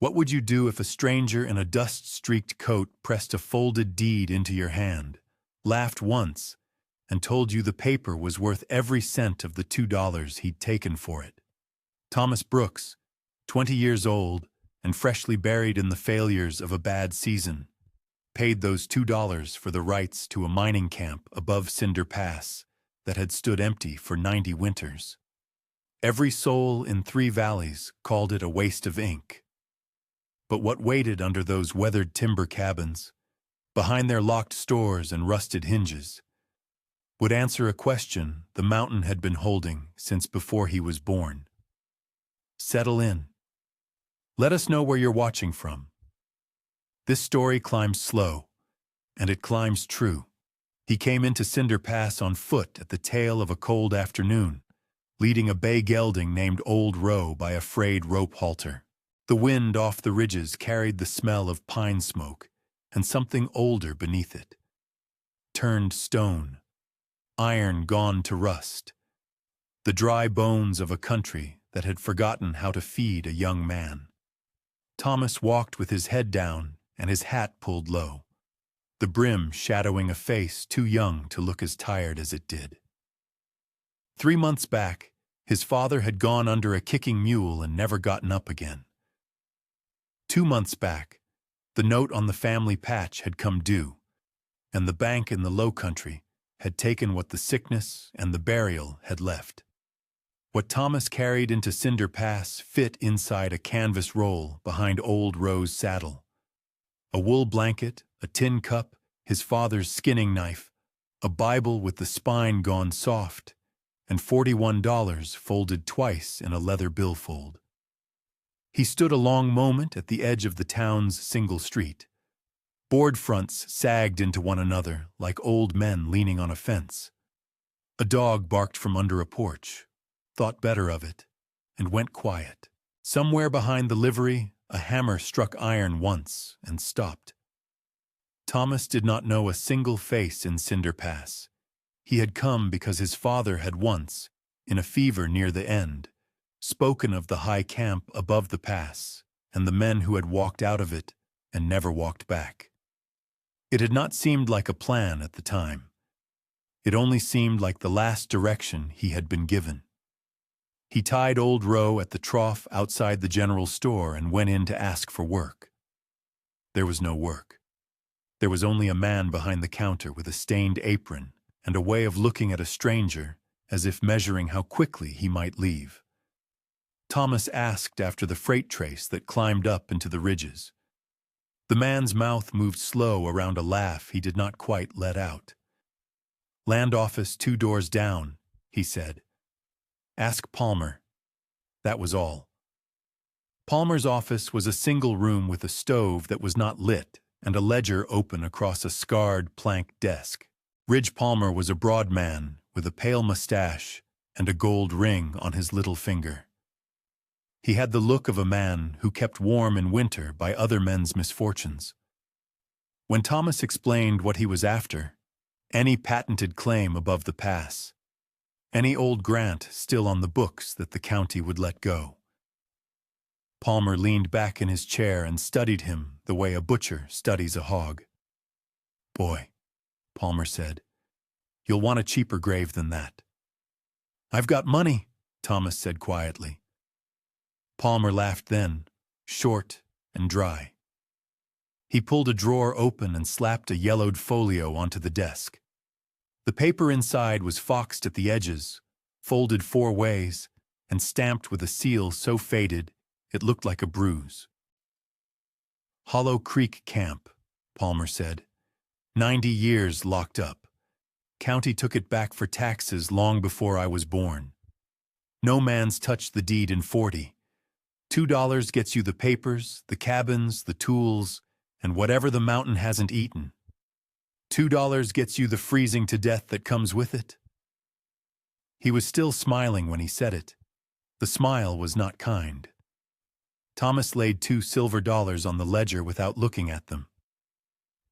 What would you do if a stranger in a dust-streaked coat pressed a folded deed into your hand, laughed once, and told you the paper was worth every cent of the $2 he'd taken for it? Thomas Brooks, 20 years old and freshly buried in the failures of a bad season, paid those $2 for the rights to a mining camp above Cinder Pass that had stood empty for 90 winters. Every soul in 3 valleys called it a waste of ink. But what waited under those weathered timber cabins, behind their locked stores and rusted hinges, would answer a question the mountain had been holding since before he was born. Settle in. Let us know where you're watching from. This story climbs slow, and it climbs true. He came into Cinder Pass on foot at the tail of a cold afternoon, leading a bay gelding named Old Row by a frayed rope halter. The wind off the ridges carried the smell of pine smoke and something older beneath it. Turned stone, iron gone to rust, the dry bones of a country that had forgotten how to feed a young man. Thomas walked with his head down and his hat pulled low, the brim shadowing a face too young to look as tired as it did. 3 months back, his father had gone under a kicking mule and never gotten up again. 2 months back, the note on the family patch had come due, and the bank in the Low Country had taken what the sickness and the burial had left. What Thomas carried into Cinder Pass fit inside a canvas roll behind Old Row's saddle. A wool blanket, a tin cup, his father's skinning knife, a Bible with the spine gone soft, and $41 folded twice in a leather billfold. He stood a long moment at the edge of the town's single street. Board fronts sagged into one another like old men leaning on a fence. A dog barked from under a porch, thought better of it, and went quiet. Somewhere behind the livery, a hammer struck iron once and stopped. Thomas did not know a single face in Cinder Pass. He had come because his father had once, in a fever near the end, spoken of the high camp above the pass and the men who had walked out of it and never walked back. It had not seemed like a plan at the time. It only seemed like the last direction he had been given. He tied Old Row at the trough outside the general store and went in to ask for work. There was no work. There was only a man behind the counter with a stained apron and a way of looking at a stranger as if measuring how quickly he might leave. Thomas asked after the freight trace that climbed up into the ridges. The man's mouth moved slow around a laugh he did not quite let out. "Land office 2 doors down," he said. "Ask Palmer." That was all. Palmer's office was a single room with a stove that was not lit and a ledger open across a scarred plank desk. Ridge Palmer was a broad man with a pale mustache and a gold ring on his little finger. He had the look of a man who kept warm in winter by other men's misfortunes. When Thomas explained what he was after, any patented claim above the pass, any old grant still on the books that the county would let go. Palmer leaned back in his chair and studied him the way a butcher studies a hog. "Boy," Palmer said, "you'll want a cheaper grave than that." "I've got money," Thomas said quietly. Palmer laughed then, short and dry. He pulled a drawer open and slapped a yellowed folio onto the desk. The paper inside was foxed at the edges, folded 4 ways, and stamped with a seal so faded it looked like a bruise. "Hollow Creek Camp," Palmer said. 90 years locked up. County took it back for taxes long before I was born. No man's touched the deed in 40. $2 gets you the papers, the cabins, the tools, and whatever the mountain hasn't eaten. $2 gets you the freezing to death that comes with it. He was still smiling when he said it. The smile was not kind. Thomas laid 2 silver dollars on the ledger without looking at them.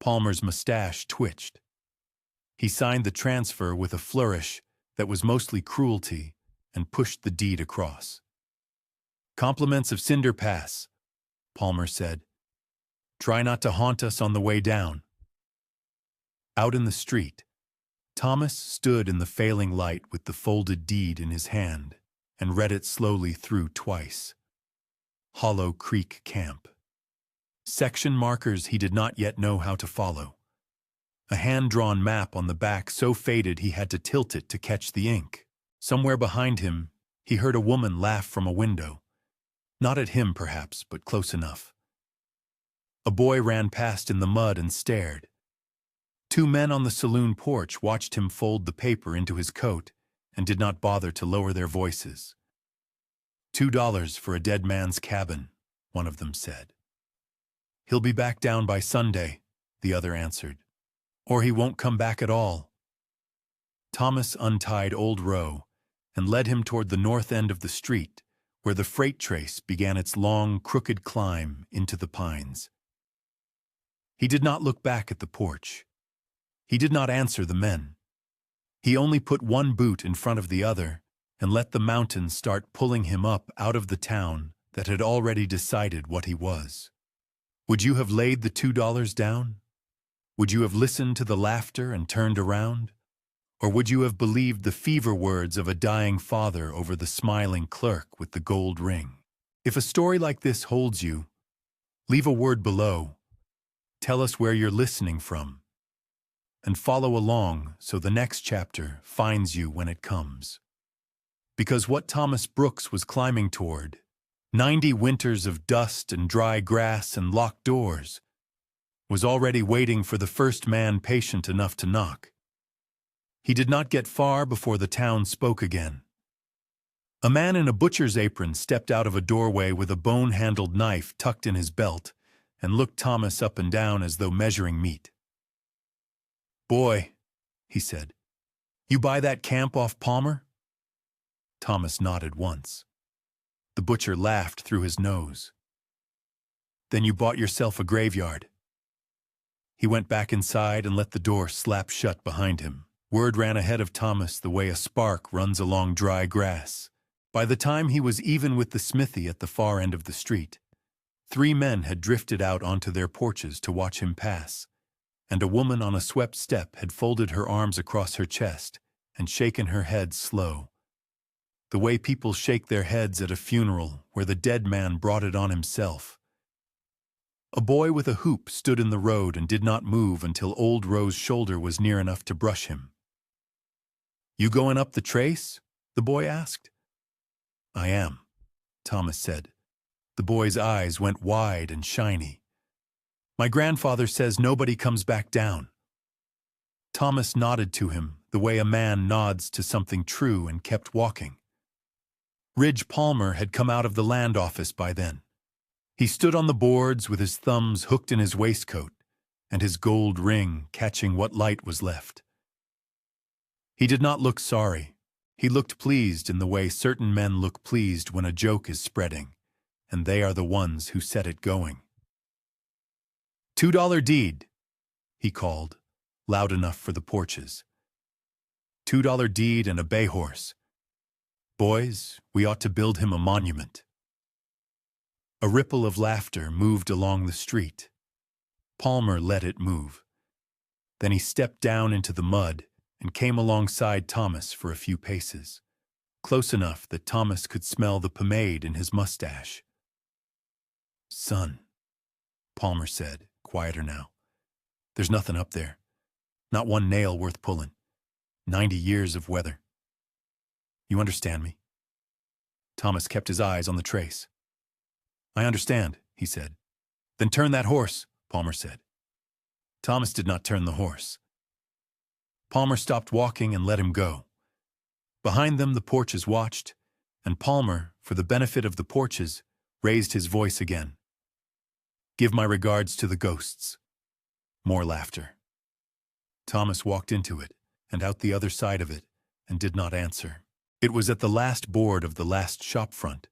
Palmer's mustache twitched. He signed the transfer with a flourish that was mostly cruelty and pushed the deed across. "Compliments of Cinder Pass," Palmer said. "Try not to haunt us on the way down." Out in the street, Thomas stood in the failing light with the folded deed in his hand and read it slowly through twice. Hollow Creek Camp. Section markers he did not yet know how to follow. A hand-drawn map on the back so faded he had to tilt it to catch the ink. Somewhere behind him, he heard a woman laugh from a window. Not at him, perhaps, but close enough. A boy ran past in the mud and stared. Two men on the saloon porch watched him fold the paper into his coat and did not bother to lower their voices. $2 for a dead man's cabin, one of them said. "He'll be back down by Sunday," the other answered. "Or he won't come back at all." Thomas untied Old Row and led him toward the north end of the street, where the freight trace began its long, crooked climb into the pines. He did not look back at the porch. He did not answer the men. He only put one boot in front of the other and let the mountains start pulling him up out of the town that had already decided what he was. Would you have laid the $2 down? Would you have listened to the laughter and turned around? Or would you have believed the fever words of a dying father over the smiling clerk with the gold ring? If a story like this holds you, leave a word below. Tell us where you're listening from. And follow along so the next chapter finds you when it comes. Because what Thomas Brooks was climbing toward, 90 winters of dust and dry grass and locked doors, was already waiting for the first man patient enough to knock. He did not get far before the town spoke again. A man in a butcher's apron stepped out of a doorway with a bone-handled knife tucked in his belt and looked Thomas up and down as though measuring meat. "Boy," he said, "you buy that camp off Palmer?" Thomas nodded once. The butcher laughed through his nose. "Then you bought yourself a graveyard." He went back inside and let the door slap shut behind him. Word ran ahead of Thomas the way a spark runs along dry grass. By the time he was even with the smithy at the far end of the street, 3 men had drifted out onto their porches to watch him pass, and a woman on a swept step had folded her arms across her chest and shaken her head slow. The way people shake their heads at a funeral where the dead man brought it on himself. A boy with a hoop stood in the road and did not move until Old Row's shoulder was near enough to brush him. "You going up the trace?" the boy asked. "I am," Thomas said. The boy's eyes went wide and shiny. "My grandfather says nobody comes back down." Thomas nodded to him the way a man nods to something true and kept walking. Ridge Palmer had come out of the land office by then. He stood on the boards with his thumbs hooked in his waistcoat and his gold ring catching what light was left. He did not look sorry. He looked pleased in the way certain men look pleased when a joke is spreading, and they are the ones who set it going. $2 deed," he called, loud enough for the porches. $2 deed and a bay horse. Boys, we ought to build him a monument." A ripple of laughter moved along the street. Palmer let it move. Then he stepped down into the mud and came alongside Thomas for a few paces, close enough that Thomas could smell the pomade in his mustache. "Son," Palmer said, quieter now, "there's nothing up there. Not one nail worth pulling. 90 years of weather. You understand me?" Thomas kept his eyes on the trace. "I understand," he said. "Then turn that horse," Palmer said. Thomas did not turn the horse. Palmer stopped walking and let him go. Behind them the porches watched, and Palmer, for the benefit of the porches, raised his voice again. "Give my regards to the ghosts." More laughter. Thomas walked into it, and out the other side of it, and did not answer. It was at the last board of the last shop front,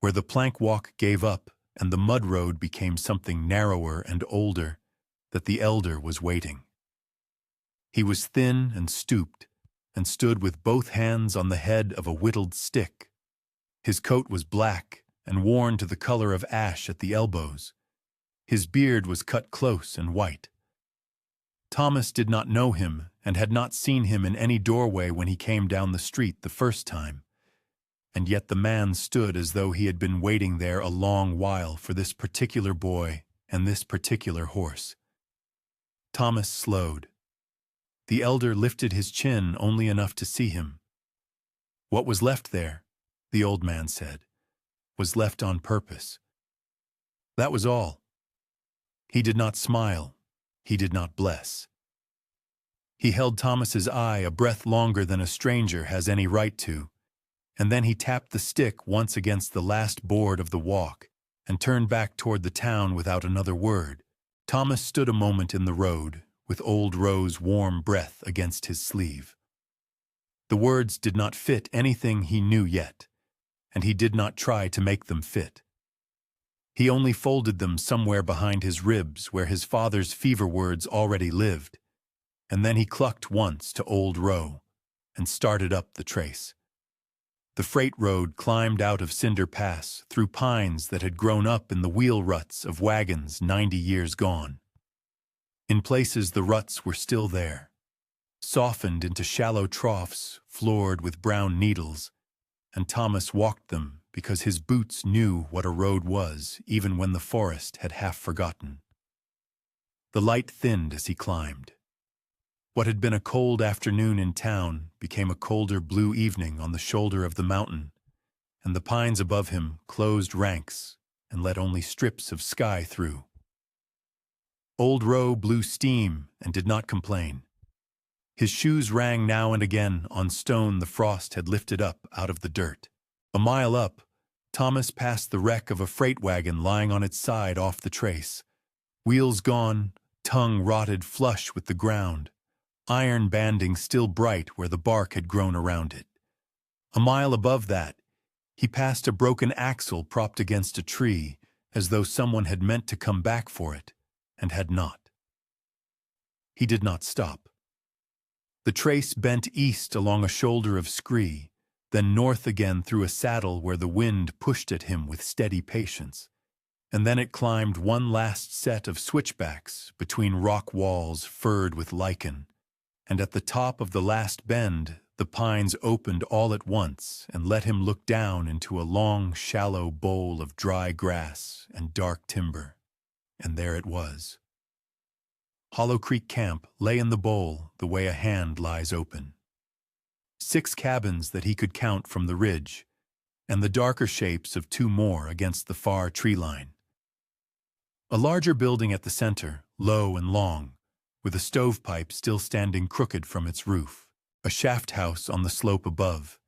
where the plank walk gave up and the mud road became something narrower and older, that the elder was waiting. He was thin and stooped, and stood with both hands on the head of a whittled stick. His coat was black and worn to the color of ash at the elbows. His beard was cut close and white. Thomas did not know him and had not seen him in any doorway when he came down the street the first time. And yet the man stood as though he had been waiting there a long while for this particular boy and this particular horse. Thomas slowed. The elder lifted his chin only enough to see him. What was left there, the old man said, was left on purpose. That was all. He did not smile. He did not bless. He held Thomas's eye a breath longer than a stranger has any right to, and then he tapped the stick once against the last board of the walk and turned back toward the town without another word. Thomas stood a moment in the road, with old Roe's warm breath against his sleeve. The words did not fit anything he knew yet, and he did not try to make them fit. He only folded them somewhere behind his ribs where his father's fever words already lived, and then he clucked once to old Roe and started up the trace. The freight road climbed out of Cinder Pass through pines that had grown up in the wheel ruts of wagons 90 years gone. In places the ruts were still there, softened into shallow troughs floored with brown needles, and Thomas walked them because his boots knew what a road was even when the forest had half forgotten. The light thinned as he climbed. What had been a cold afternoon in town became a colder blue evening on the shoulder of the mountain, and the pines above him closed ranks and let only strips of sky through. Old Roe blew steam and did not complain. His shoes rang now and again on stone the frost had lifted up out of the dirt. A mile up, Thomas passed the wreck of a freight wagon lying on its side off the trace. Wheels gone, tongue rotted flush with the ground, iron banding still bright where the bark had grown around it. A mile above that, he passed a broken axle propped against a tree, as though someone had meant to come back for it, and had not. He did not stop. The trace bent east along a shoulder of scree, then north again through a saddle where the wind pushed at him with steady patience, and then it climbed one last set of switchbacks between rock walls furred with lichen, and at the top of the last bend the pines opened all at once and let him look down into a long, shallow bowl of dry grass and dark timber, and there it was. Hollow Creek Camp lay in the bowl the way a hand lies open. 6 cabins that he could count from the ridge, and the darker shapes of 2 more against the far tree line. A larger building at the center, low and long, with a stovepipe still standing crooked from its roof, a shaft house on the slope above,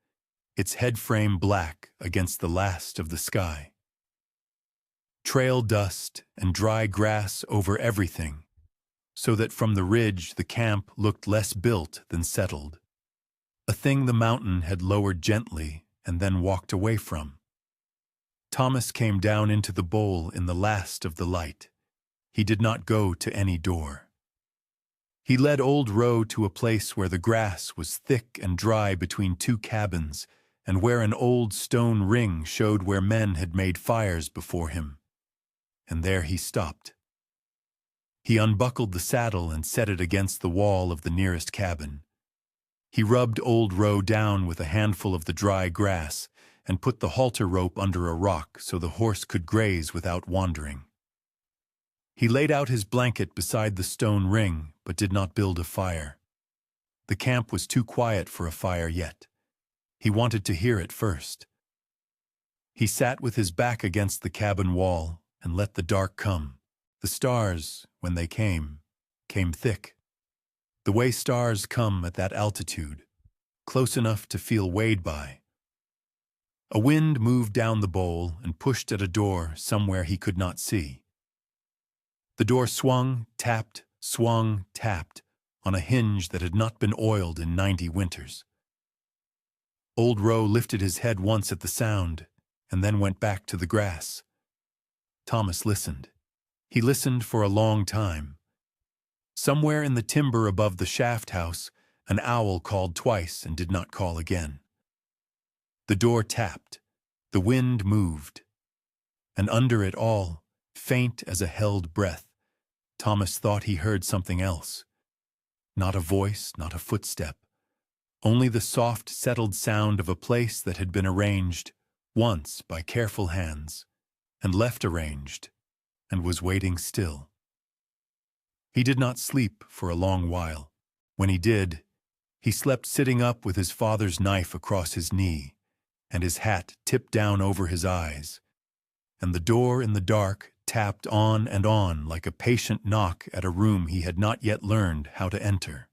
its head frame black against the last of the sky. Trail dust and dry grass over everything, so that from the ridge the camp looked less built than settled. A thing the mountain had lowered gently and then walked away from. Thomas came down into the bowl in the last of the light. He did not go to any door. He led old Roe to a place where the grass was thick and dry between 2 cabins and where an old stone ring showed where men had made fires before him. And there he stopped. He unbuckled the saddle and set it against the wall of the nearest cabin. He rubbed old Roe down with a handful of the dry grass and put the halter rope under a rock so the horse could graze without wandering. He laid out his blanket beside the stone ring but did not build a fire. The camp was too quiet for a fire yet. He wanted to hear it first. He sat with his back against the cabin wall and let the dark come. The stars, when they came thick. The way stars come at that altitude, close enough to feel weighed by. A wind moved down the bowl and pushed at a door somewhere he could not see. The door swung, tapped, on a hinge that had not been oiled in 90 winters. Old Roe lifted his head once at the sound and then went back to the grass. Thomas listened. He listened for a long time. Somewhere in the timber above the shaft house, an owl called twice and did not call again. The door tapped. The wind moved. and under it all, faint as a held breath, Thomas thought he heard something else. Not a voice, not a footstep, only the soft, settled sound of a place that had been arranged once by careful hands, and left arranged, and was waiting still. He did not sleep for a long while. When he did, he slept sitting up with his father's knife across his knee, and his hat tipped down over his eyes, and the door in the dark tapped on and on like a patient knock at a room he had not yet learned how to enter.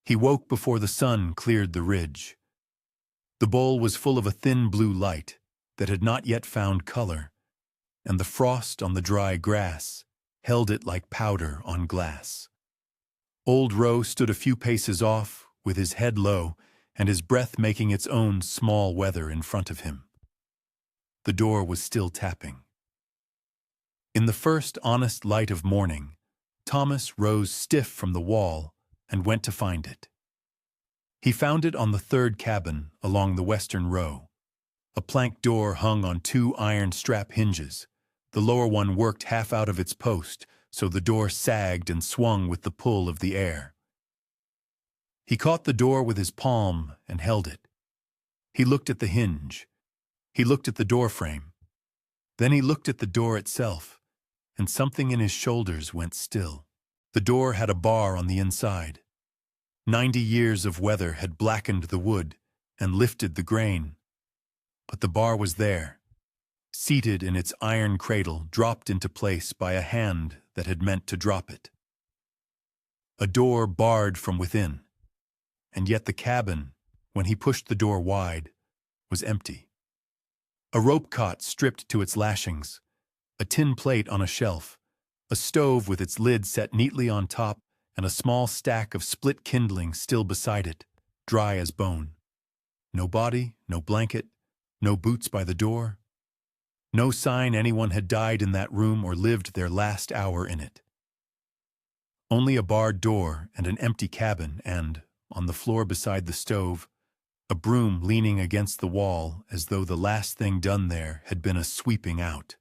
He woke before the sun cleared the ridge. The bowl was full of a thin blue light that had not yet found color, and the frost on the dry grass held it like powder on glass. Old Roe stood a few paces off, with his head low, and his breath making its own small weather in front of him. The door was still tapping. In the first honest light of morning, Thomas rose stiff from the wall and went to find it. He found it on the third cabin along the western row. A plank door hung on two iron strap hinges. The lower one worked half out of its post, so the door sagged and swung with the pull of the air. He caught the door with his palm and held it. He looked at the hinge. He looked at the door frame. Then he looked at the door itself, and something in his shoulders went still. The door had a bar on the inside. 90 years of weather had blackened the wood and lifted the grain. But the bar was there, seated in its iron cradle, dropped into place by a hand that had meant to drop it. A door barred from within, and yet the cabin, when he pushed the door wide, was empty. A rope cot stripped to its lashings, a tin plate on a shelf, a stove with its lid set neatly on top, and a small stack of split kindling still beside it, dry as bone. No body, no blanket, no boots by the door. No sign anyone had died in that room or lived their last hour in it. Only a barred door and an empty cabin and, on the floor beside the stove, a broom leaning against the wall as though the last thing done there had been a sweeping out.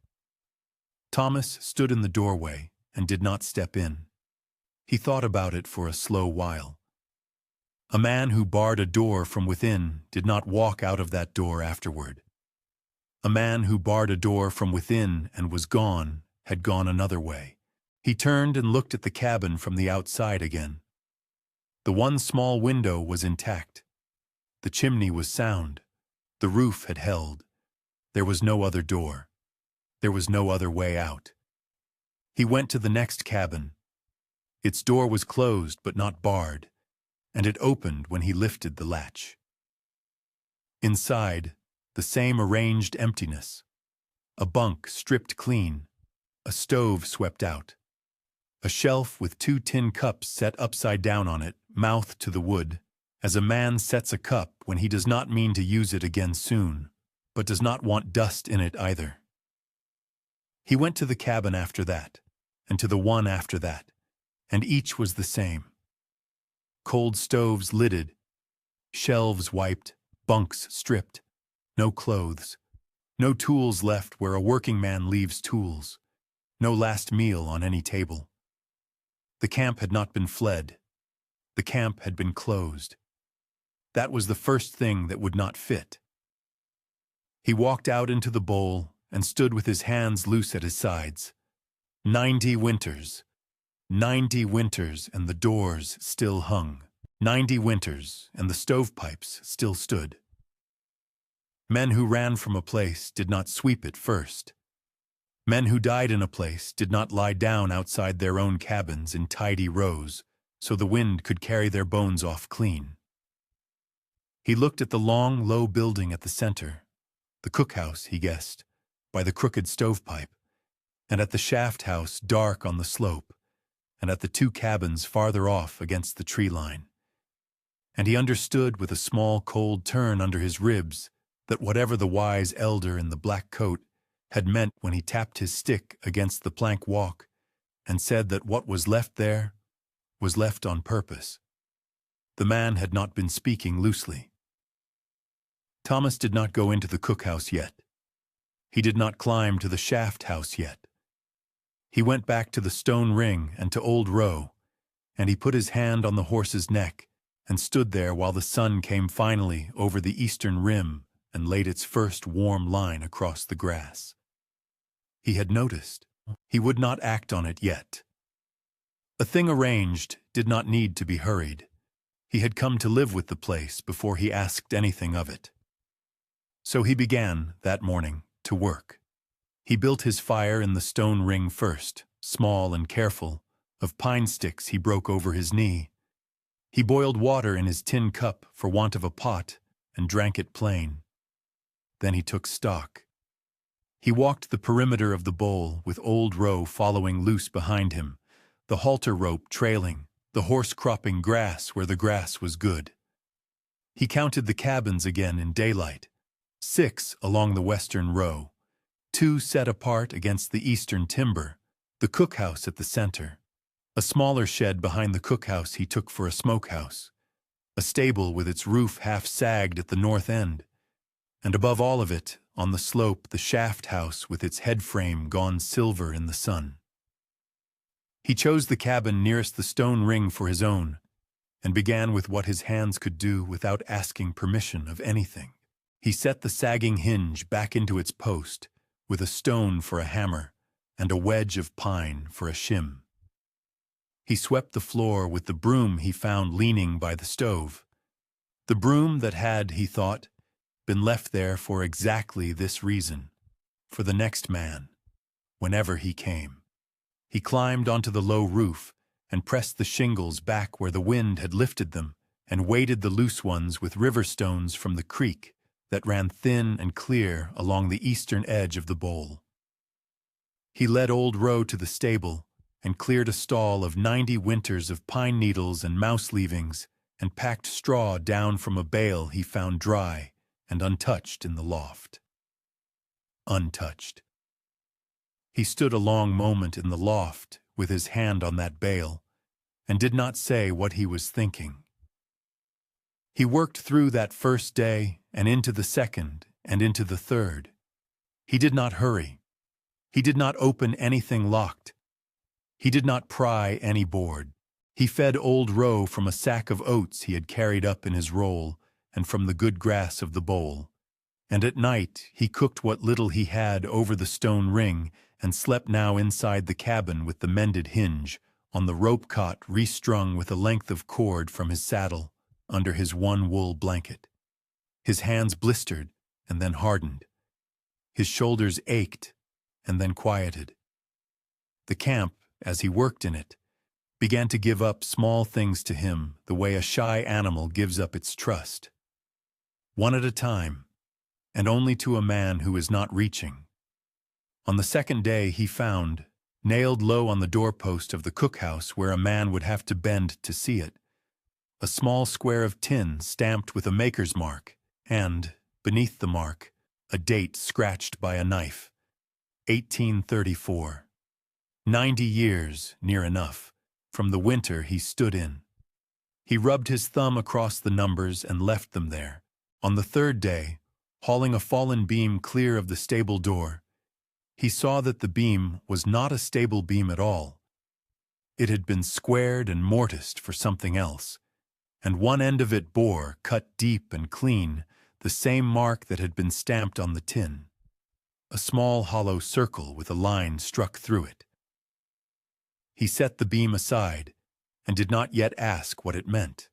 Thomas stood in the doorway and did not step in. He thought about it for a slow while. A man who barred a door from within did not walk out of that door afterward. A man who barred a door from within and was gone had gone another way. He turned and looked at the cabin from the outside again. The one small window was intact. The chimney was sound. The roof had held. There was no other door. There was no other way out. He went to the next cabin. Its door was closed but not barred, and it opened when he lifted the latch. Inside, the same arranged emptiness. A bunk stripped clean, a stove swept out, a shelf with 2 tin cups set upside down on it, mouth to the wood, as a man sets a cup when he does not mean to use it again soon, but does not want dust in it either. He went to the cabin after that, and to the one after that, and each was the same. Cold stoves lidded, shelves wiped, bunks stripped, no clothes, no tools left where a working man leaves tools, no last meal on any table. The camp had not been fled. The camp had been closed. That was the first thing that would not fit. He walked out into the bowl and stood with his hands loose at his sides. 90 winters. 90 winters, and the doors still hung. 90 winters, and the stovepipes still stood. Men who ran from a place did not sweep it first. Men who died in a place did not lie down outside their own cabins in tidy rows, so the wind could carry their bones off clean. He looked at the long, low building at the center, the cookhouse, he guessed, by the crooked stovepipe, and at the shaft house dark on the slope, and at the 2 cabins farther off against the tree line. And he understood with a small cold turn under his ribs that whatever the wise elder in the black coat had meant when he tapped his stick against the plank walk and said that what was left there was left on purpose. The man had not been speaking loosely. Thomas did not go into the cookhouse yet. He did not climb to the shaft house yet. He went back to the stone ring and to Old Row, and he put his hand on the horse's neck and stood there while the sun came finally over the eastern rim and laid its first warm line across the grass. He had noticed. He would not act on it yet. A thing arranged did not need to be hurried. He had come to live with the place before he asked anything of it. So he began, that morning, to work. He built his fire in the stone ring first, small and careful, of pine sticks he broke over his knee. He boiled water in his tin cup for want of a pot and drank it plain. Then he took stock. He walked the perimeter of the bowl with Old Row following loose behind him, the halter rope trailing, the horse cropping grass where the grass was good. He counted the cabins again in daylight, 6 along the western row, 2 set apart against the eastern timber, the cookhouse at the center. A smaller shed behind the cookhouse he took for a smokehouse, a stable with its roof half sagged at the north end, and above all of it, on the slope, the shaft house with its head frame gone silver in the sun. He chose the cabin nearest the stone ring for his own, and began with what his hands could do without asking permission of anything. He set the sagging hinge back into its post, with a stone for a hammer and a wedge of pine for a shim. He swept the floor with the broom he found leaning by the stove, the broom that had, he thought, been left there for exactly this reason, for the next man, whenever he came. He climbed onto the low roof and pressed the shingles back where the wind had lifted them and weighted the loose ones with river stones from the creek that ran thin and clear along the eastern edge of the bowl. He led Old Row to the stable and cleared a stall of 90 winters of pine needles and mouse leavings and packed straw down from a bale he found dry and untouched in the loft. Untouched. He stood a long moment in the loft with his hand on that bale and did not say what he was thinking. He worked through that first day and into the second and into the third. He did not hurry. He did not open anything locked. He did not pry any board. He fed Old Row from a sack of oats he had carried up in his roll and from the good grass of the bowl. And at night he cooked what little he had over the stone ring and slept now inside the cabin with the mended hinge, on the rope cot restrung with a length of cord from his saddle, under his one wool blanket. His hands blistered and then hardened. His shoulders ached and then quieted. The camp, as he worked in it, began to give up small things to him the way a shy animal gives up its trust. One at a time, and only to a man who is not reaching. On the second day he found, nailed low on the doorpost of the cookhouse where a man would have to bend to see it, a small square of tin stamped with a maker's mark, and, beneath the mark, a date scratched by a knife. 1834. 90 years, near enough, from the winter he stood in. He rubbed his thumb across the numbers and left them there. On the third day, hauling a fallen beam clear of the stable door, he saw that the beam was not a stable beam at all. It had been squared and mortised for something else, and one end of it bore, cut deep and clean, the same mark that had been stamped on the tin, a small hollow circle with a line struck through it. He set the beam aside and did not yet ask what it meant.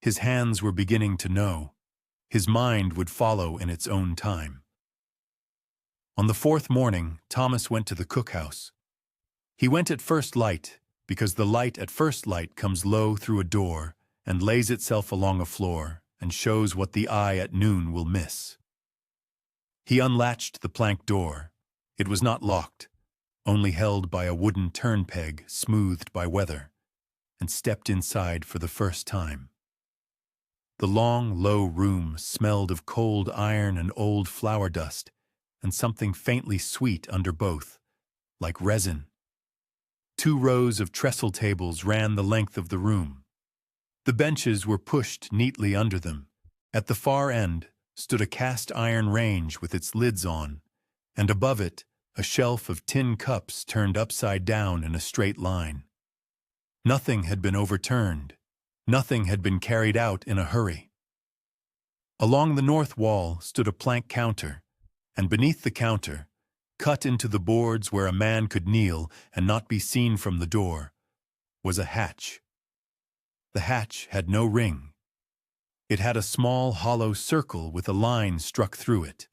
His hands were beginning to know. His mind would follow in its own time. On the 4th morning, Thomas went to the cookhouse. He went at first light, because the light at first light comes low through a door and lays itself along a floor and shows what the eye at noon will miss. He unlatched the plank door. It was not locked, only held by a wooden turn-peg smoothed by weather, and stepped inside for the first time. The long, low room smelled of cold iron and old flour dust, and something faintly sweet under both, like resin. 2 rows of trestle tables ran the length of the room. The benches were pushed neatly under them. At the far end stood a cast-iron range with its lids on, and above it, a shelf of tin cups turned upside down in a straight line. Nothing had been overturned. Nothing had been carried out in a hurry. Along the north wall stood a plank counter, and beneath the counter, cut into the boards where a man could kneel and not be seen from the door, was a hatch. The hatch had no ring. It had a small hollow circle with a line struck through it,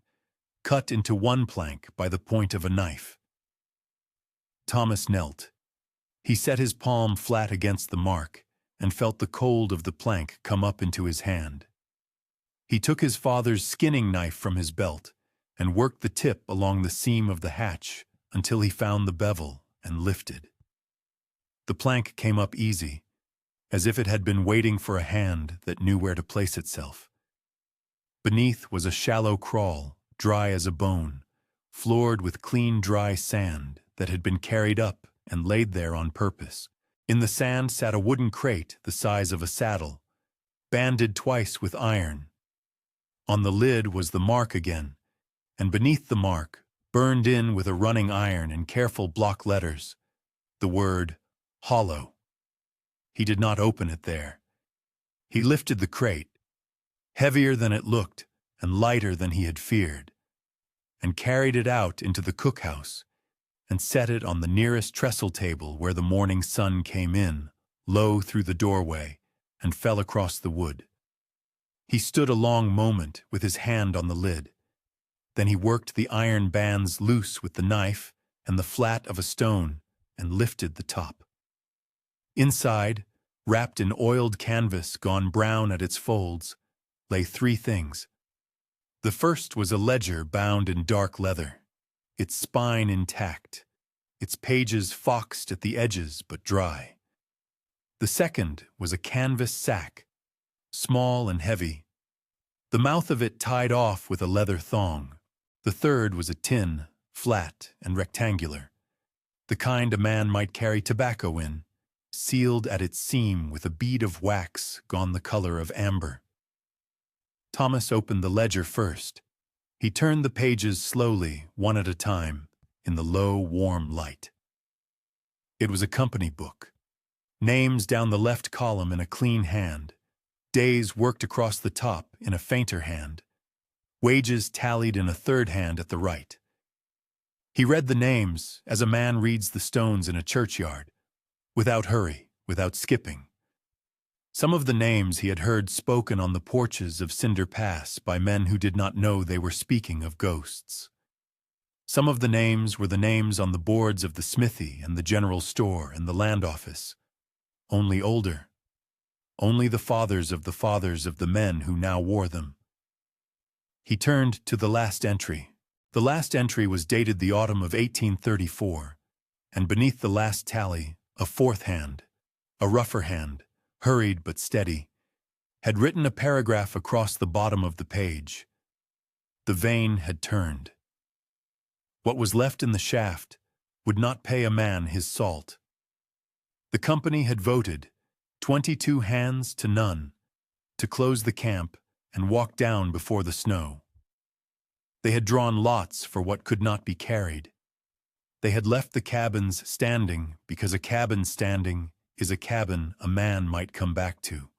cut into one plank by the point of a knife. Thomas knelt. He set his palm flat against the mark and felt the cold of the plank come up into his hand. He took his father's skinning knife from his belt and worked the tip along the seam of the hatch until he found the bevel and lifted. The plank came up easy, as if it had been waiting for a hand that knew where to place itself. Beneath was a shallow crawl, dry as a bone, floored with clean dry sand that had been carried up and laid there on purpose. In the sand sat a wooden crate the size of a saddle, banded twice with iron. On the lid was the mark again, and beneath the mark, burned in with a running iron in careful block letters, the word hollow. He did not open it there. He lifted the crate, heavier than it looked and lighter than he had feared, and carried it out into the cookhouse and set it on the nearest trestle table where the morning sun came in, low through the doorway, and fell across the wood. He stood a long moment with his hand on the lid. Then he worked the iron bands loose with the knife and the flat of a stone and lifted the top. Inside, wrapped in oiled canvas gone brown at its folds, lay three things. The first was a ledger bound in dark leather, its spine intact, its pages foxed at the edges but dry. The second was a canvas sack, small and heavy, the mouth of it tied off with a leather thong. The third was a tin, flat and rectangular, the kind a man might carry tobacco in, sealed at its seam with a bead of wax gone the color of amber. Thomas opened the ledger first. He turned the pages slowly, one at a time, in the low, warm light. It was a company book. Names down the left column in a clean hand. Days worked across the top in a fainter hand. Wages tallied in a third hand at the right. He read the names as a man reads the stones in a churchyard, without hurry, without skipping. Some of the names he had heard spoken on the porches of Cinder Pass by men who did not know they were speaking of ghosts. Some of the names were the names on the boards of the smithy and the general store and the land office, only older. Only the fathers of the men who now wore them. He turned to the last entry. The last entry was dated the autumn of 1834, and beneath the last tally, a fourth hand, a rougher hand, hurried but steady, had written a paragraph across the bottom of the page. The vein had turned. What was left in the shaft would not pay a man his salt. The company had voted 22 hands to none to close the camp and walk down before the snow. They had drawn lots for what could not be carried. They had left the cabins standing because a cabin standing is a cabin a man might come back to.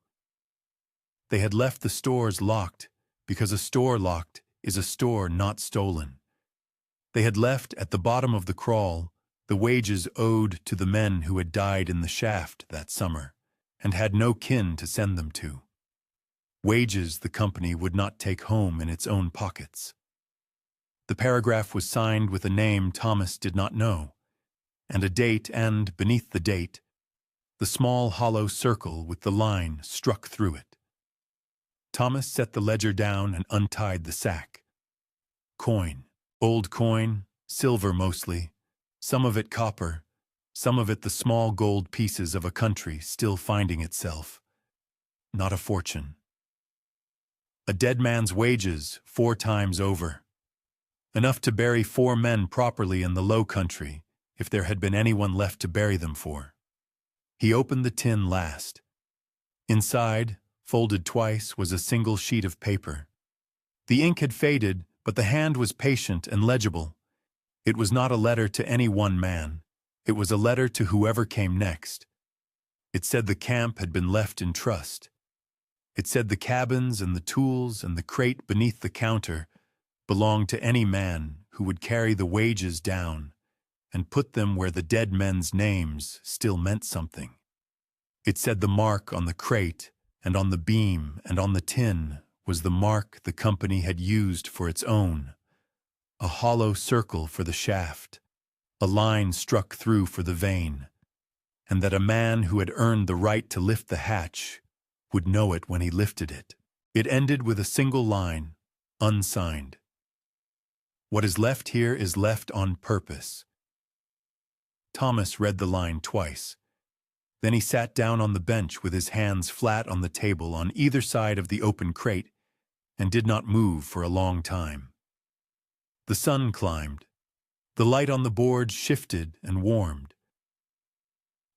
They had left the stores locked because a store locked is a store not stolen. They had left at the bottom of the crawl the wages owed to the men who had died in the shaft that summer and had no kin to send them to. Wages the company would not take home in its own pockets. The paragraph was signed with a name Thomas did not know, and a date, and, beneath the date, the small hollow circle with the line struck through it. Thomas set the ledger down and untied the sack. Coin, old coin, silver mostly, some of it copper, some of it the small gold pieces of a country still finding itself. Not a fortune. A dead man's wages 4 times over. Enough to bury 4 men properly in the Low Country, if there had been anyone left to bury them for. He opened the tin last. Inside, folded twice, was a single sheet of paper. The ink had faded, but the hand was patient and legible, It was not a letter to any one man. It was a letter to whoever came next. It said the camp had been left in trust. It said the cabins and the tools and the crate beneath the counter belonged to any man who would carry the wages down and put them where the dead men's names still meant something. It said the mark on the crate and on the beam and on the tin was the mark the company had used for its own, a hollow circle for the shaft, a line struck through for the vein, and that a man who had earned the right to lift the hatch would know it when he lifted it. It ended with a single line, unsigned. What is left here is left on purpose. Thomas read the line twice. Then he sat down on the bench with his hands flat on the table on either side of the open crate and did not move for a long time. The sun climbed. The light on the board shifted and warmed.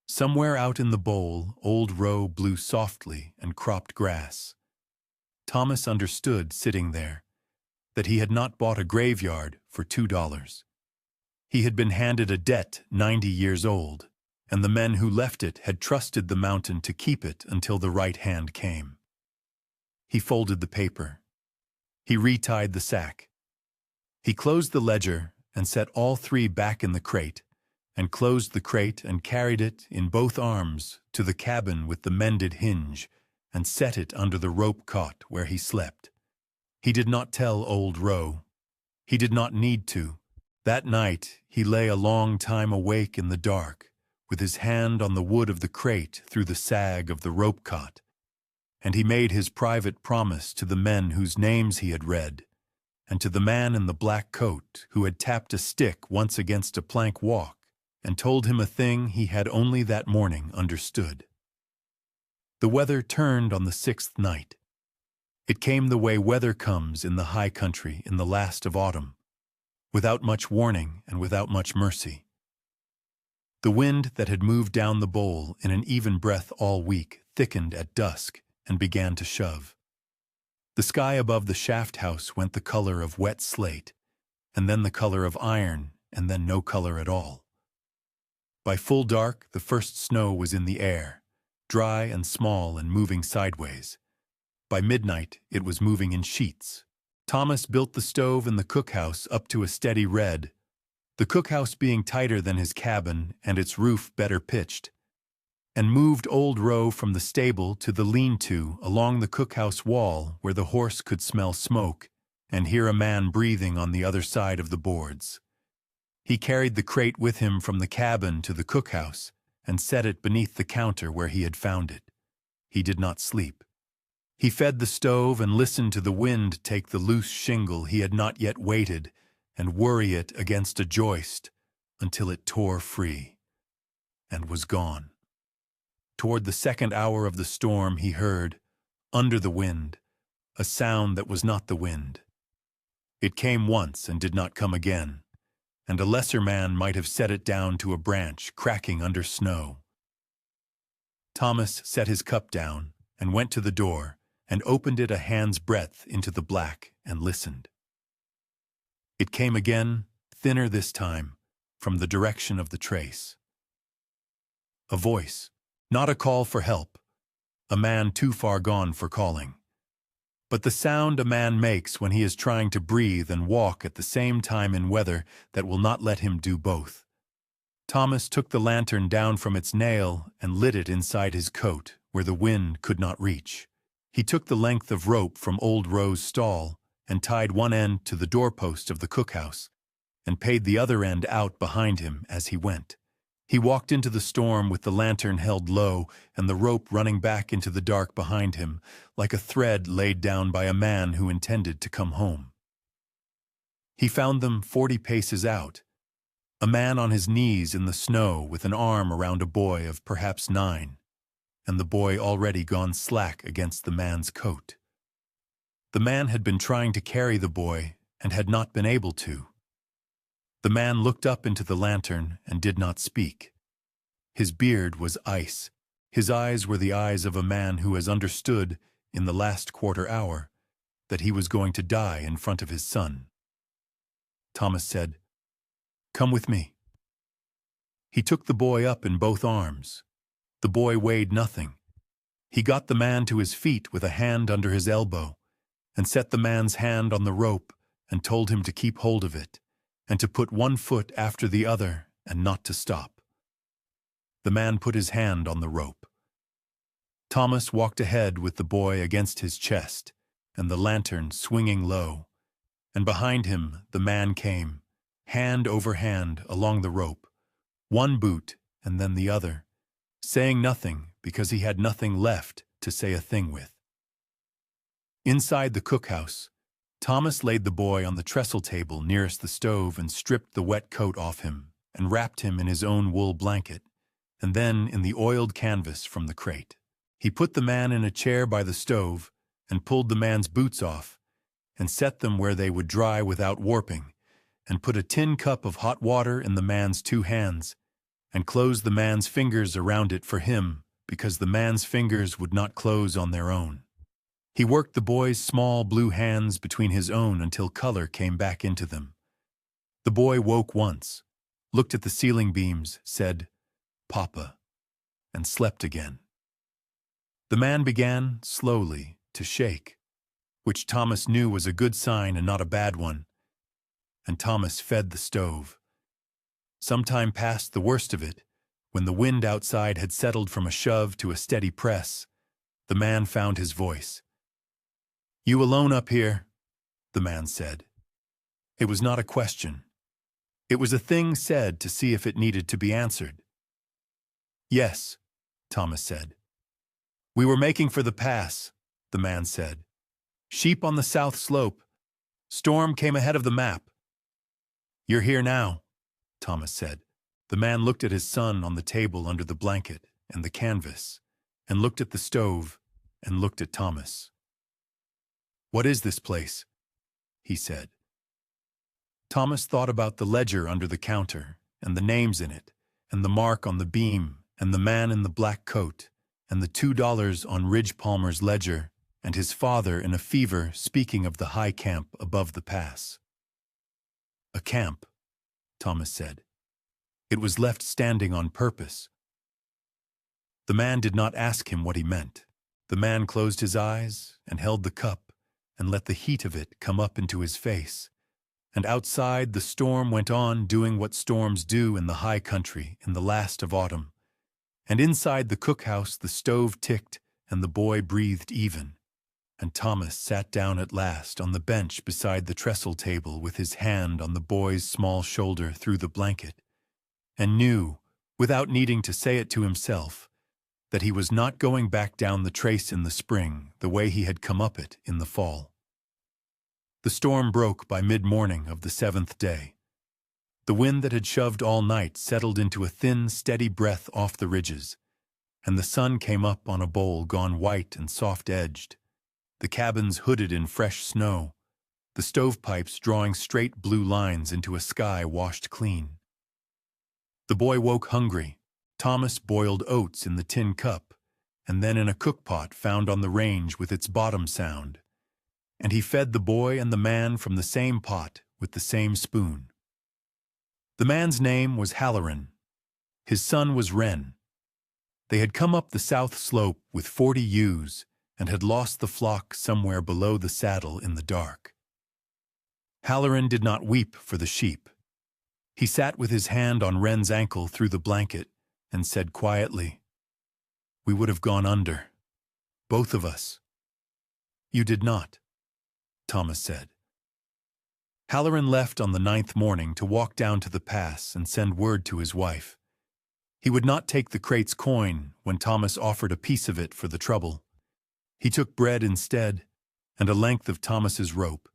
Somewhere out in the bowl, Old Row blew softly and cropped grass. Thomas understood, sitting there, that he had not bought a graveyard for $2. He had been handed a debt 90 years old, and the men who left it had trusted the mountain to keep it until the right hand came. He folded the paper. He retied the sack. He closed the ledger and set all three back in the crate, and closed the crate and carried it in both arms to the cabin with the mended hinge and set it under the rope cot where he slept. He did not tell Old Row. He did not need to. That night he lay a long time awake in the dark, with his hand on the wood of the crate through the sag of the rope cot, and he made his private promise to the men whose names he had read, and to the man in the black coat who had tapped a stick once against a plank walk and told him a thing he had only that morning understood. The weather turned on the 6th night. It came the way weather comes in the high country in the last of autumn, without much warning and without much mercy. The wind that had moved down the bowl in an even breath all week thickened at dusk and began to shove. The sky above the shaft house went the color of wet slate, and then the color of iron, and then no color at all. By full dark, the first snow was in the air, dry and small and moving sideways. By midnight, it was moving in sheets. Thomas built the stove in the cookhouse up to a steady red, the cookhouse being tighter than his cabin and its roof better pitched, and moved Old Row from the stable to the lean-to along the cookhouse wall where the horse could smell smoke and hear a man breathing on the other side of the boards. He carried the crate with him from the cabin to the cookhouse and set it beneath the counter where he had found it. He did not sleep. He fed the stove and listened to the wind take the loose shingle he had not yet weighted and worry it against a joist until it tore free and was gone. Toward the second hour of the storm he heard, under the wind, a sound that was not the wind. It came once and did not come again, and a lesser man might have set it down to a branch cracking under snow. Thomas set his cup down and went to the door and opened it a hand's breadth into the black and listened. It came again, thinner this time, from the direction of the trace. A voice. Not a call for help, a man too far gone for calling, but the sound a man makes when he is trying to breathe and walk at the same time in weather that will not let him do both. Thomas took the lantern down from its nail and lit it inside his coat, where the wind could not reach. He took the length of rope from Old Row's stall and tied one end to the doorpost of the cookhouse and paid the other end out behind him as he went. He walked into the storm with the lantern held low and the rope running back into the dark behind him, like a thread laid down by a man who intended to come home. He found them 40 paces out, a man on his knees in the snow with an arm around a boy of perhaps 9, and the boy already gone slack against the man's coat. The man had been trying to carry the boy and had not been able to. The man looked up into the lantern and did not speak. His beard was ice. His eyes were the eyes of a man who has understood, in the last quarter hour, that he was going to die in front of his son. Thomas said, Come with me." He took the boy up in both arms. The boy weighed nothing. He got the man to his feet with a hand under his elbow, and set the man's hand on the rope and told him to keep hold of it, and to put one foot after the other and not to stop. The man put his hand on the rope. Thomas walked ahead with the boy against his chest, and the lantern swinging low, and behind him the man came, hand over hand along the rope, one boot and then the other, saying nothing because he had nothing left to say a thing with. Inside the cookhouse, Thomas laid the boy on the trestle table nearest the stove and stripped the wet coat off him and wrapped him in his own wool blanket, and then in the oiled canvas from the crate. He put the man in a chair by the stove and pulled the man's boots off and set them where they would dry without warping, and put a tin cup of hot water in the man's 2 hands and closed the man's fingers around it for him because the man's fingers would not close on their own. He worked the boy's small blue hands between his own until color came back into them. The boy woke once, looked at the ceiling beams, said, "Papa," and slept again. The man began, slowly, to shake, which Thomas knew was a good sign and not a bad one, and Thomas fed the stove. Some time passed the worst of it, when the wind outside had settled from a shove to a steady press. The man found his voice. "You alone up here?" the man said. It was not a question. It was a thing said to see if it needed to be answered. "Yes," Thomas said. "We were making for the pass," the man said. "Sheep on the south slope. Storm came ahead of the map." "You're here now," Thomas said. The man looked at his son on the table under the blanket and the canvas, and looked at the stove, and looked at Thomas. "What is this place?" he said. Thomas thought about the ledger under the counter, and the names in it, and the mark on the beam, and the man in the black coat, and the $2 on Ridge Palmer's ledger, and his father in a fever speaking of the high camp above the pass. "A camp," Thomas said. "It was left standing on purpose." The man did not ask him what he meant. The man closed his eyes and held the cup and let the heat of it come up into his face. And outside the storm went on doing what storms do in the high country in the last of autumn. And inside the cookhouse the stove ticked and the boy breathed even. And Thomas sat down at last on the bench beside the trestle table with his hand on the boy's small shoulder through the blanket, and knew, without needing to say it to himself, that he was not going back down the trace in the spring the way he had come up it in the fall. The storm broke by mid-morning of the 7th day. The wind that had shoved all night settled into a thin, steady breath off the ridges, and the sun came up on a bowl gone white and soft-edged, the cabins hooded in fresh snow, the stovepipes drawing straight blue lines into a sky washed clean. The boy woke hungry. Thomas boiled oats in the tin cup, and then in a cookpot found on the range with its bottom sound, and he fed the boy and the man from the same pot with the same spoon. The man's name was Halloran. His son was Wren. They had come up the south slope with 40 ewes and had lost the flock somewhere below the saddle in the dark. Halloran did not weep for the sheep. He sat with his hand on Wren's ankle through the blanket and said quietly, "We would have gone under, both of us." "You did not," Thomas said. Halloran left on the 9th morning to walk down to the pass and send word to his wife. He would not take the crate's coin when Thomas offered a piece of it for the trouble. He took bread instead, and a length of Thomas's rope,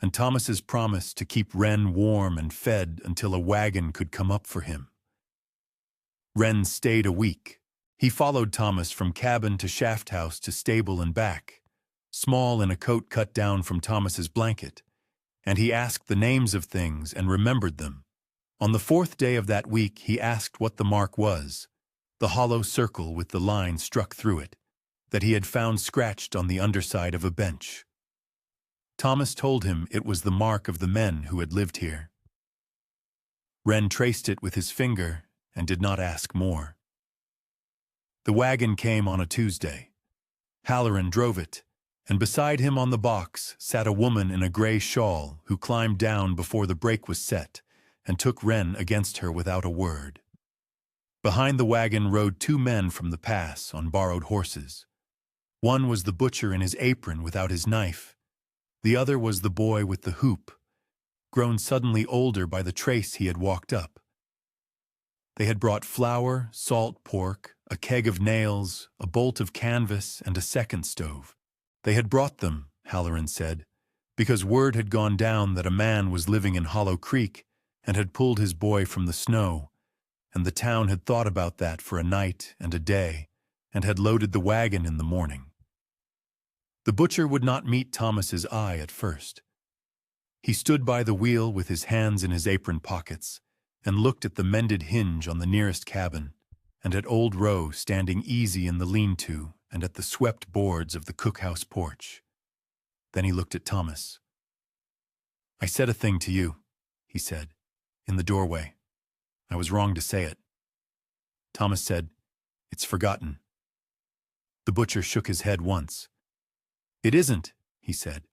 and Thomas's promise to keep Wren warm and fed until a wagon could come up for him. Wren stayed a week. He followed Thomas from cabin to shaft house to stable and back, small in a coat cut down from Thomas's blanket, and he asked the names of things and remembered them. On the 4th day of that week he asked what the mark was, the hollow circle with the line struck through it, that he had found scratched on the underside of a bench. Thomas told him it was the mark of the men who had lived here. Wren traced it with his finger and did not ask more. The wagon came on a Tuesday. Halloran drove it, and beside him on the box sat a woman in a gray shawl who climbed down before the brake was set and took Wren against her without a word. Behind the wagon rode two men from the pass on borrowed horses. One was the butcher in his apron without his knife. The other was the boy with the hoop, grown suddenly older by the trace he had walked up. They had brought flour, salt pork, a keg of nails, a bolt of canvas, and a second stove. They had brought them, Halloran said, because word had gone down that a man was living in Hollow Creek and had pulled his boy from the snow, and the town had thought about that for a night and a day, and had loaded the wagon in the morning. The butcher would not meet Thomas's eye at first. He stood by the wheel with his hands in his apron pockets, and looked at the mended hinge on the nearest cabin, and at old Roe standing easy in the lean-to, and at the swept boards of the cookhouse porch. Then he looked at Thomas. "I said a thing to you," he said, "in the doorway. I was wrong to say it." Thomas said, "It's forgotten." The butcher shook his head once. "It isn't," he said,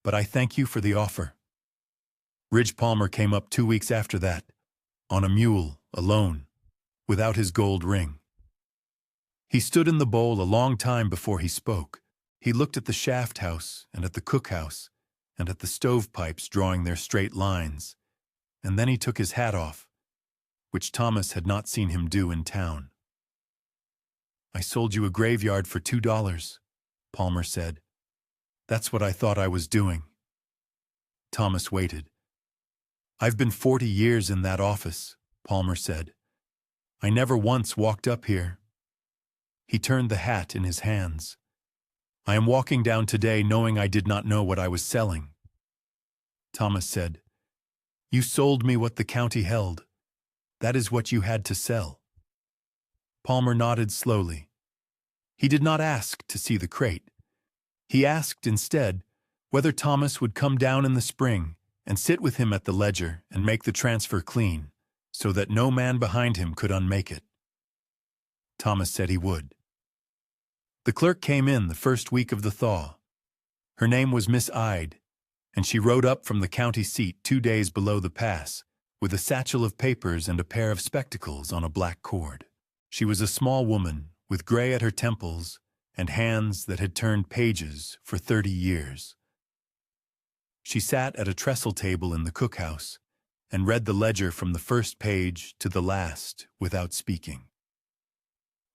"but I thank you for the offer." Ridge Palmer came up 2 weeks after that, on a mule, alone, without his gold ring. He stood in the bowl a long time before he spoke. He looked at the shaft house and at the cookhouse and at the stovepipes drawing their straight lines, and then he took his hat off, which Thomas had not seen him do in town. "I sold you a graveyard for $2, Palmer said. "That's what I thought I was doing." Thomas waited. "I've been 40 years in that office," Palmer said. "I never once walked up here." He turned the hat in his hands. "I am walking down today knowing I did not know what I was selling." Thomas said, "You sold me what the county held. That is what you had to sell." Palmer nodded slowly. He did not ask to see the crate. He asked instead whether Thomas would come down in the spring and sit with him at the ledger and make the transfer clean, so that no man behind him could unmake it. Thomas said he would. The clerk came in the first week of the thaw. Her name was Miss Ide, and she rode up from the county seat 2 days below the pass, with a satchel of papers and a pair of spectacles on a black cord. She was a small woman, with gray at her temples and hands that had turned pages for 30 years. She sat at a trestle table in the cookhouse and read the ledger from the first page to the last without speaking.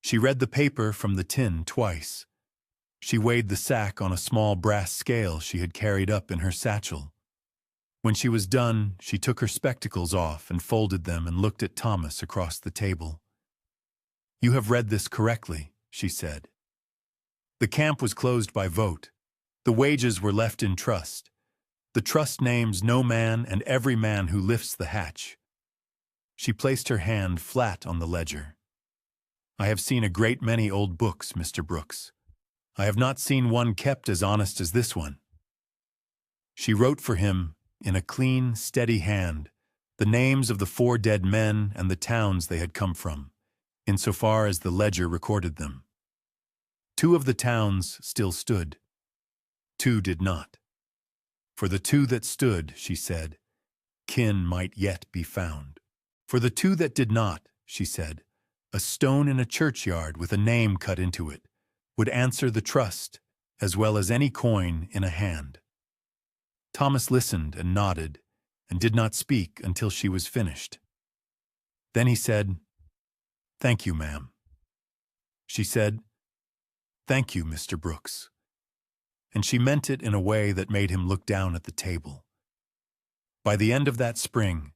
She read the paper from the tin twice. She weighed the sack on a small brass scale she had carried up in her satchel. When she was done, she took her spectacles off and folded them and looked at Thomas across the table. "You have read this correctly," she said. "The camp was closed by vote. The wages were left in trust. The trust names no man and every man who lifts the hatch." She placed her hand flat on the ledger. "I have seen a great many old books, Mr. Brooks. I have not seen one kept as honest as this one." She wrote for him, in a clean, steady hand, the names of the 4 dead men and the towns they had come from, insofar as the ledger recorded them. 2 of the towns still stood. 2 did not. For the 2 that stood, she said, kin might yet be found. For the 2 that did not, she said, a stone in a churchyard with a name cut into it would answer the trust as well as any coin in a hand. Thomas listened and nodded and did not speak until she was finished. Then he said, "Thank you, ma'am." She said, "Thank you, Mr. Brooks." And she meant it in a way that made him look down at the table. By the end of that spring,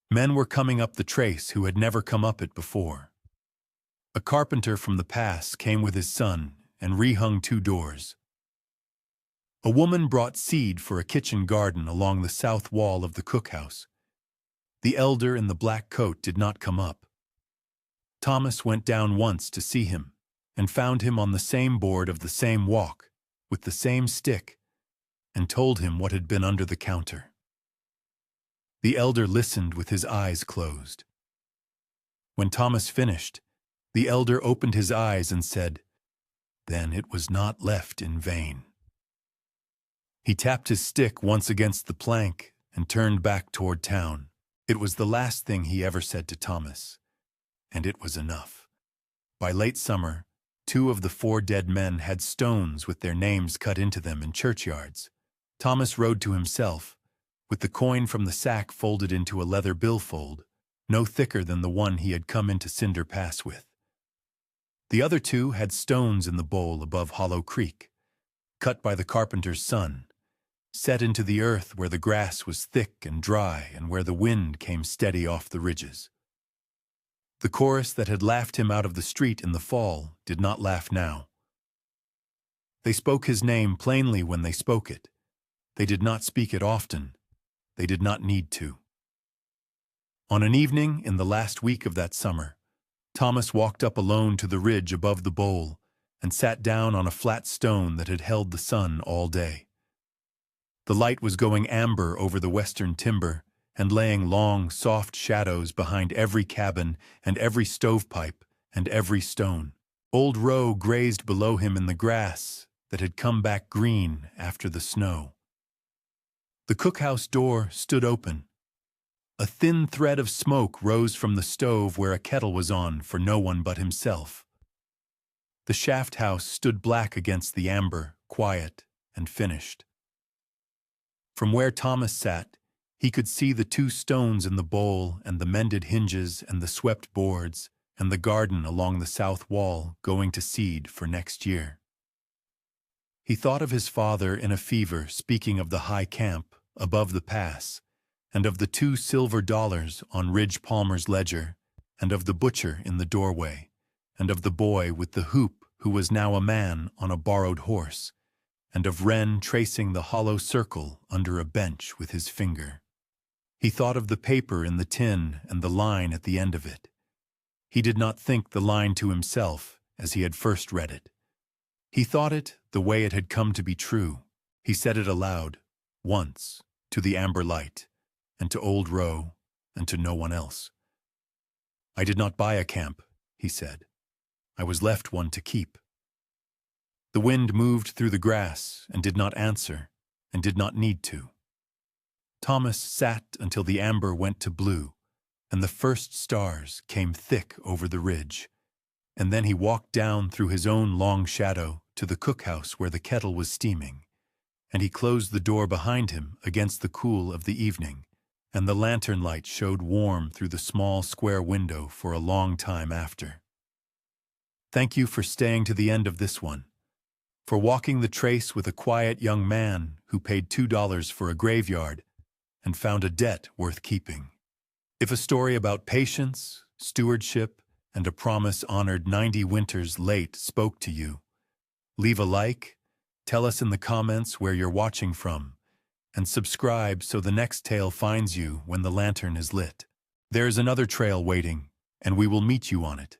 men were coming up the trace who had never come up it before. A carpenter from the pass came with his son and rehung 2 doors. A woman brought seed for a kitchen garden along the south wall of the cookhouse. The elder in the black coat did not come up. Thomas went down once to see him and found him on the same board of the same walk, with the same stick, and told him what had been under the counter. The elder listened with his eyes closed. When Thomas finished, the elder opened his eyes and said, "Then it was not left in vain." He tapped his stick once against the plank and turned back toward town. It was the last thing he ever said to Thomas, and it was enough. By late summer, 2 of the 4 dead men had stones with their names cut into them in churchyards. Thomas rode to himself, with the coin from the sack folded into a leather billfold, no thicker than the one he had come into Cinder Pass with. The other 2 had stones in the bowl above Hollow Creek, cut by the carpenter's son, set into the earth where the grass was thick and dry and where the wind came steady off the ridges. The chorus that had laughed him out of the street in the fall did not laugh now. They spoke his name plainly when they spoke it. They did not speak it often. They did not need to. On an evening in the last week of that summer, Thomas walked up alone to the ridge above the bowl and sat down on a flat stone that had held the sun all day. The light was going amber over the western timber and laying long, soft shadows behind every cabin and every stovepipe and every stone. Old Roe grazed below him in the grass that had come back green after the snow. The cookhouse door stood open. A thin thread of smoke rose from the stove where a kettle was on for no one but himself. The shaft house stood black against the amber, quiet and finished. From where Thomas sat, he could see the 2 stones in the bowl and the mended hinges and the swept boards and the garden along the south wall going to seed for next year. He thought of his father in a fever speaking of the high camp above the pass, and of the 2 silver dollars on Ridge Palmer's ledger, and of the butcher in the doorway, and of the boy with the hoop who was now a man on a borrowed horse, and of Wren tracing the hollow circle under a bench with his finger. He thought of the paper in the tin and the line at the end of it. He did not think the line to himself as he had first read it. He thought it the way it had come to be true. He said it aloud, once, to the amber light, and to Old Roe, and to no one else. "I did not buy a camp," he said. "I was left one to keep." The wind moved through the grass and did not answer, and did not need to. Thomas sat until the amber went to blue, and the first stars came thick over the ridge, and then he walked down through his own long shadow to the cookhouse where the kettle was steaming, and he closed the door behind him against the cool of the evening, and the lantern light showed warm through the small square window for a long time after. Thank you for staying to the end of this one, for walking the trace with a quiet young man who paid $2 for a graveyard and found a debt worth keeping. If a story about patience, stewardship, and a promise honored 90 winters late spoke to you, leave a like, tell us in the comments where you're watching from, and subscribe so the next tale finds you when the lantern is lit. There's another trail waiting, and we will meet you on it.